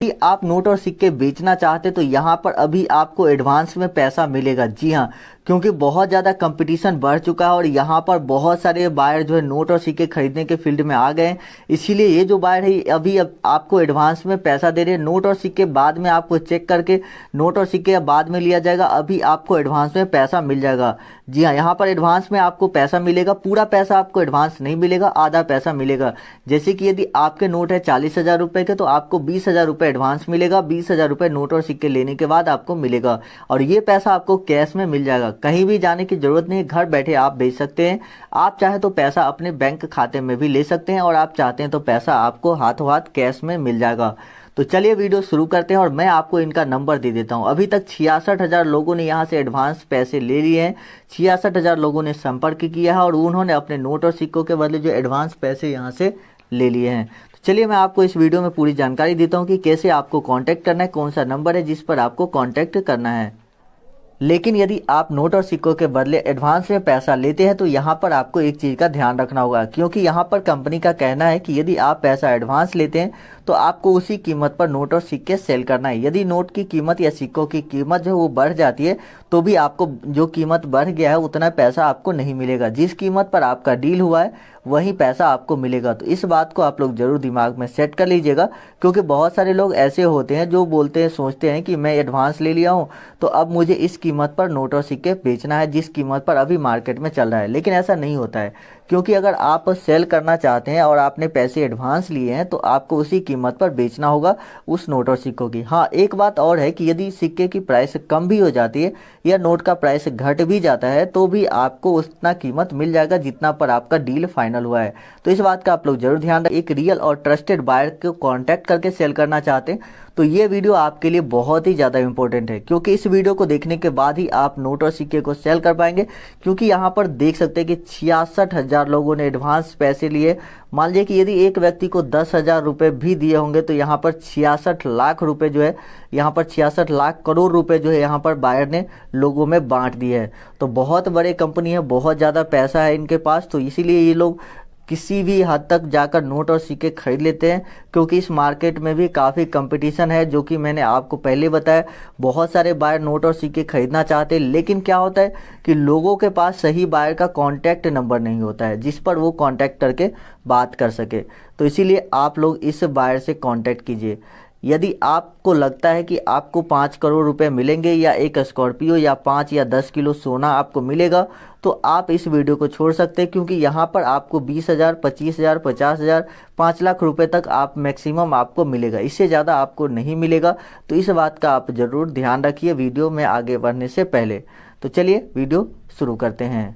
कि आप नोट और सिक्के बेचना चाहते तो यहाँ पर अभी आपको एडवांस में पैसा मिलेगा। जी हाँ, क्योंकि बहुत ज़्यादा कंपटीशन बढ़ चुका है और यहाँ पर बहुत सारे बायर जो है नोट और सिक्के खरीदने के फील्ड में आ गए हैं। इसीलिए ये जो बायर है अभी अब आपको एडवांस में पैसा दे रहे हैं। नोट और सिक्के बाद में आपको चेक करके नोट और सिक्के बाद में लिया जाएगा, अभी आपको एडवांस में पैसा मिल जाएगा। जी हाँ, यहाँ पर एडवांस में आपको पैसा मिलेगा, पूरा पैसा आपको एडवांस नहीं मिलेगा, आधा पैसा मिलेगा। जैसे कि यदि आपके नोट है 40,000 रुपये के तो आपको 20,000 रुपये एडवांस मिलेगा, 20,000 रुपये नोट और सिक्के लेने के बाद आपको मिलेगा और ये पैसा आपको कैश में मिल जाएगा। कहीं भी जाने की जरूरत नहीं, घर बैठे आप बेच सकते हैं। आप चाहे तो पैसा अपने बैंक खाते में भी ले सकते हैं और आप चाहते हैं तो पैसा आपको हाथों हाथ कैश में मिल जाएगा। तो चलिए वीडियो शुरू करते हैं और मैं आपको इनका नंबर दे देता हूं। अभी तक 66,000 लोगों ने यहां से एडवांस पैसे ले लिए हैं। 66,000 लोगों ने संपर्क किया है और उन्होंने अपने नोट और सिक्कों के बदले जो एडवांस पैसे यहां से ले लिए हैं। तो चलिए मैं आपको इस वीडियो में पूरी जानकारी देता हूं कि कैसे आपको कांटेक्ट करना है, कौन सा नंबर है जिस पर आपको कांटेक्ट करना है। लेकिन यदि आप नोट और सिक्कों के बदले एडवांस में पैसा लेते हैं तो यहाँ पर आपको एक चीज़ का ध्यान रखना होगा, क्योंकि यहाँ पर कंपनी का कहना है कि यदि आप पैसा एडवांस लेते हैं तो आपको उसी कीमत पर नोट और सिक्के सेल करना है। यदि नोट की कीमत या सिक्कों की कीमत जो वो बढ़ जाती है तो भी आपको जो कीमत बढ़ गया है उतना पैसा आपको नहीं मिलेगा। जिस कीमत पर आपका डील हुआ है वही पैसा आपको मिलेगा। तो इस बात को आप लोग जरूर दिमाग में सेट कर लीजिएगा, क्योंकि बहुत सारे लोग ऐसे होते हैं जो बोलते हैं, सोचते हैं कि मैं एडवांस ले लिया हूँ तो अब मुझे इस कीमत पर नोट और सिक्के बेचना है जिस कीमत पर अभी मार्केट में चल रहा है। लेकिन ऐसा नहीं होता है, क्योंकि अगर आप सेल करना चाहते हैं और आपने पैसे एडवांस लिए हैं तो आपको उसी कीमत पर बेचना होगा उस नोट और सिक्कों की। हाँ, एक बात और है कि यदि सिक्के की प्राइस कम भी हो जाती है या नोट का प्राइस घट भी जाता है तो भी आपको उतना कीमत मिल जाएगा जितना पर आपका डील फाइनल हुआ है। तो इस बात का आप लोग जरूर ध्यान रखें। एक रियल और ट्रस्टेड बायर को कांटेक्ट करके सेल करना चाहते हैं तो ये वीडियो आपके लिए बहुत ही ज़्यादा इंपॉर्टेंट है, क्योंकि इस वीडियो को देखने के बाद ही आप नोट और सिक्के को सेल कर पाएंगे। क्योंकि यहाँ पर देख सकते हैं कि 66,000 लोगों ने एडवांस पैसे लिए। मान लीजिए कि यदि एक व्यक्ति को 10,000 रुपये भी दिए होंगे तो यहाँ पर 66 लाख रुपए जो है, यहाँ पर 66 लाख करोड़ रुपए जो है यहाँ पर बायर ने लोगों में बांट दिए है। तो बहुत बड़े कंपनी है, बहुत ज़्यादा पैसा है इनके पास, तो इसीलिए ये लोग किसी भी हद तक जाकर नोट और सिक्के खरीद लेते हैं। क्योंकि इस मार्केट में भी काफ़ी कंपटीशन है, जो कि मैंने आपको पहले बताया। बहुत सारे बायर नोट और सिक्के खरीदना चाहते हैं, लेकिन क्या होता है कि लोगों के पास सही बायर का कॉन्टैक्ट नंबर नहीं होता है जिस पर वो कॉन्टैक्ट करके बात कर सके। तो इसीलिए आप लोग इस बायर से कॉन्टैक्ट कीजिए। यदि आपको लगता है कि आपको 5 करोड़ रुपए मिलेंगे या एक स्कॉर्पियो या 5 या 10 किलो सोना आपको मिलेगा तो आप इस वीडियो को छोड़ सकते हैं, क्योंकि यहाँ पर आपको 20,000, 25,000, 50,000, 5 लाख रुपए तक आप मैक्सिमम आपको मिलेगा, इससे ज़्यादा आपको नहीं मिलेगा। तो इस बात का आप ज़रूर ध्यान रखिए वीडियो में आगे बढ़ने से पहले। तो चलिए वीडियो शुरू करते हैं।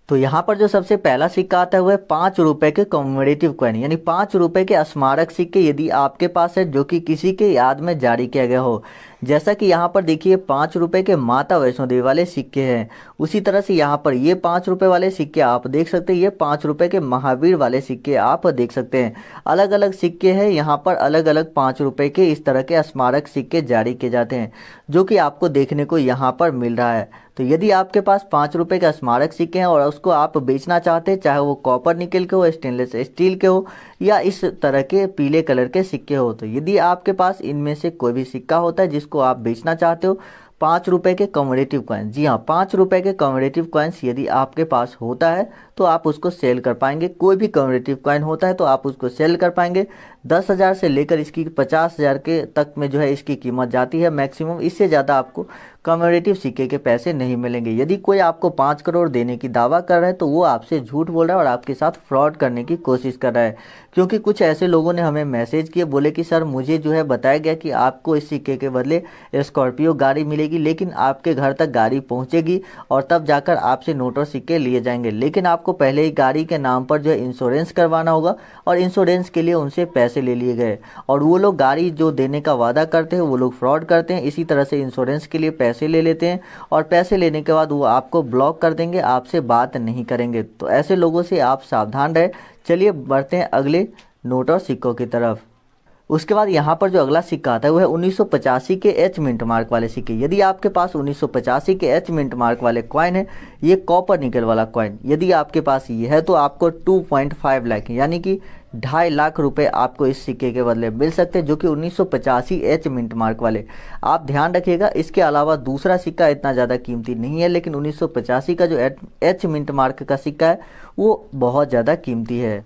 तो यहाँ पर जो सबसे पहला सिक्का आता है वह 5 रुपए के कॉमेमोरेटिव कॉइन, यानी 5 रुपए के स्मारक सिक्के यदि आपके पास है जो कि किसी के याद में जारी किया गया हो। जैसा कि यहाँ पर देखिए 5 रुपए के माता वैष्णो देवी वाले सिक्के हैं, उसी तरह से यहाँ पर ये 5 रुपए वाले सिक्के आप देख सकते हैं। ये 5 रुपए के महावीर वाले सिक्के आप देख सकते हैं। अलग अलग सिक्के हैं, यहाँ पर अलग अलग 5 रुपए के इस तरह के स्मारक सिक्के जारी किए जाते हैं, जो कि आपको देखने को यहाँ पर मिल रहा है। तो यदि आपके पास 5 रुपए का स्मारक सिक्के हैं और उसको आप बेचना चाहते हैं, चाहे वो कॉपर निकल के हो, स्टेनलेस स्टील के हो या इस तरह के पीले कलर के सिक्के हो, तो यदि आपके पास इनमें से कोई भी सिक्का होता है जिसको आप बेचना चाहते हो, 5 रुपए के कॉमेमोरेटिव कॉइन, जी हाँ 5 रुपए के कॉमेमोरेटिव कॉइन्स यदि आपके पास होता है तो आप उसको सेल कर पाएंगे। कोई भी कॉमेमोरेटिव कॉइन होता है तो आप उसको सेल कर पाएंगे। 10,000 से लेकर इसकी 50,000 के तक में जो है इसकी कीमत जाती है मैक्सिमम, इससे ज़्यादा आपको कॉमेमोरेटिव सिक्के के पैसे नहीं मिलेंगे। यदि कोई आपको 5 करोड़ देने की दावा कर रहा है तो वो आपसे झूठ बोल रहा है और आपके साथ फ्रॉड करने की कोशिश कर रहा है। क्योंकि कुछ ऐसे लोगों ने हमें मैसेज किए, बोले कि सर मुझे जो है बताया गया कि आपको इस सिक्के के बदले स्कॉर्पियो गाड़ी मिलेगी, लेकिन आपके घर तक गाड़ी पहुंचेगी और तब जाकर आपसे नोट और सिक्के लिए जाएंगे। लेकिन आपको पहले ही गाड़ी के नाम पर जो है इंश्योरेंस करवाना होगा और इंश्योरेंस के लिए उनसे पैसे ले लिए गए और वो लोग गाड़ी जो देने का वादा करते हैं वो लोग फ्रॉड करते हैं। इसी तरह से इंश्योरेंस के लिए पैसे ले लेते हैं और पैसे लेने के बाद वो आपको ब्लॉक कर देंगे, आपसे बात नहीं करेंगे। तो ऐसे लोगों से आप सावधान रहे। चलिए बढ़ते हैं अगले नोट और सिक्कों की तरफ। उसके बाद यहाँ पर जो अगला सिक्का आता है वो है 1985 के एच मिंट मार्क वाले सिक्के। यदि आपके पास 1985 के एच मिंट मार्क वाले कॉइन है, ये कॉपर निकल वाला कॉइन, यदि आपके पास ये है तो आपको 2.5 लाख यानी कि 2.5 लाख रुपए आपको इस सिक्के के बदले मिल सकते हैं, जो कि 1985 एच मिंट मार्क वाले। आप ध्यान रखिएगा, इसके अलावा दूसरा सिक्का इतना ज़्यादा कीमती नहीं है, लेकिन 1985 का जो एच मिंट मार्क का सिक्का है वो बहुत ज़्यादा कीमती है।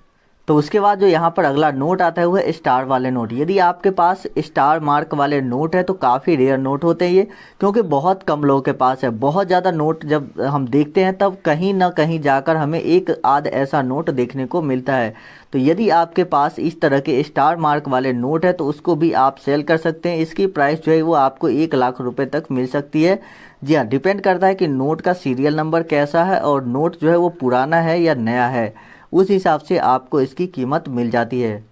तो उसके बाद जो यहाँ पर अगला नोट आता है वो है स्टार वाले नोट। यदि आपके पास स्टार मार्क वाले नोट है तो काफ़ी रेयर नोट होते हैं ये, क्योंकि बहुत कम लोगों के पास है। बहुत ज़्यादा नोट जब हम देखते हैं तब कहीं ना कहीं जाकर हमें एक आध ऐसा नोट देखने को मिलता है। तो यदि आपके पास इस तरह के स्टार मार्क वाले नोट है तो उसको भी आप सेल कर सकते हैं। इसकी प्राइस जो है वो आपको 1 लाख रुपए तक मिल सकती है। जी हाँ, डिपेंड करता है कि नोट का सीरियल नंबर कैसा है और नोट जो है वो पुराना है या नया है, उस हिसाब से आपको इसकी कीमत मिल जाती है।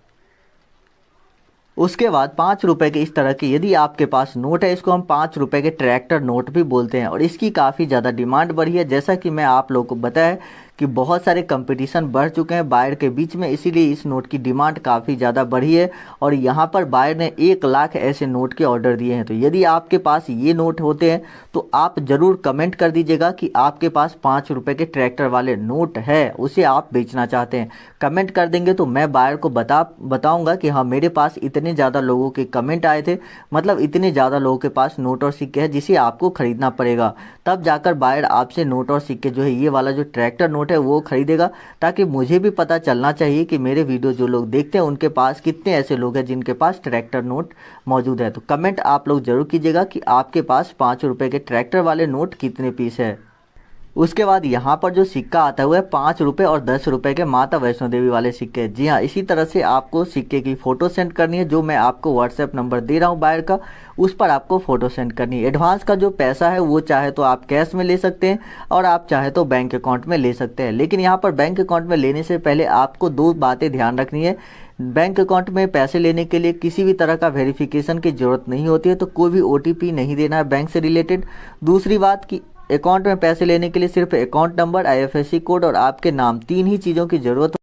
उसके बाद 5 रुपए के इस तरह के यदि आपके पास नोट है, इसको हम 5 रुपए के ट्रैक्टर नोट भी बोलते हैं और इसकी काफ़ी ज़्यादा डिमांड बढ़ी है। जैसा कि मैं आप लोगों को बताया कि बहुत सारे कंपटीशन बढ़ चुके हैं बायर के बीच में, इसीलिए इस नोट की डिमांड काफ़ी ज़्यादा बढ़ी है और यहाँ पर बायर ने 1 लाख ऐसे नोट के ऑर्डर दिए हैं। तो यदि आपके पास ये नोट होते हैं तो आप ज़रूर कमेंट कर दीजिएगा कि आपके पास 5 रुपए के ट्रैक्टर वाले नोट है, उसे आप बेचना चाहते हैं। कमेंट कर देंगे तो मैं बायर को बताऊँगा कि हाँ, मेरे पास इतने ज़्यादा लोगों के कमेंट आए थे, मतलब इतने ज़्यादा लोगों के पास नोट और सिक्के हैं जिसे आपको ख़रीदना पड़ेगा। तब जाकर बायर आपसे नोट और सिक्के जो है ये वाला जो ट्रैक्टर नोट है वो खरीदेगा, ताकि मुझे भी पता चलना चाहिए कि मेरे वीडियो जो लोग देखते हैं उनके पास कितने ऐसे लोग हैं जिनके पास ट्रैक्टर नोट मौजूद है। तो कमेंट आप लोग जरूर कीजिएगा कि आपके पास 5 रुपए के ट्रैक्टर वाले नोट कितने पीस है। उसके बाद यहाँ पर जो सिक्का आता है वो है 5 रुपये और 10 रुपये के माता वैष्णो देवी वाले सिक्के। जी हाँ, इसी तरह से आपको सिक्के की फ़ोटो सेंड करनी है, जो मैं आपको व्हाट्सएप नंबर दे रहा हूँ बायर का, उस पर आपको फ़ोटो सेंड करनी है। एडवांस का जो पैसा है वो चाहे तो आप कैश में ले सकते हैं और आप चाहे तो बैंक अकाउंट में ले सकते हैं, लेकिन यहाँ पर बैंक अकाउंट में लेने से पहले आपको 2 बातें ध्यान रखनी है। बैंक अकाउंट में पैसे लेने के लिए किसी भी तरह का वेरिफिकेशन की ज़रूरत नहीं होती है, तो कोई भी OTP नहीं देना है बैंक से रिलेटेड। दूसरी बात कि अकाउंट में पैसे लेने के लिए सिर्फ अकाउंट नंबर, IFSC कोड और आपके नाम, 3 ही चीज़ों की ज़रूरत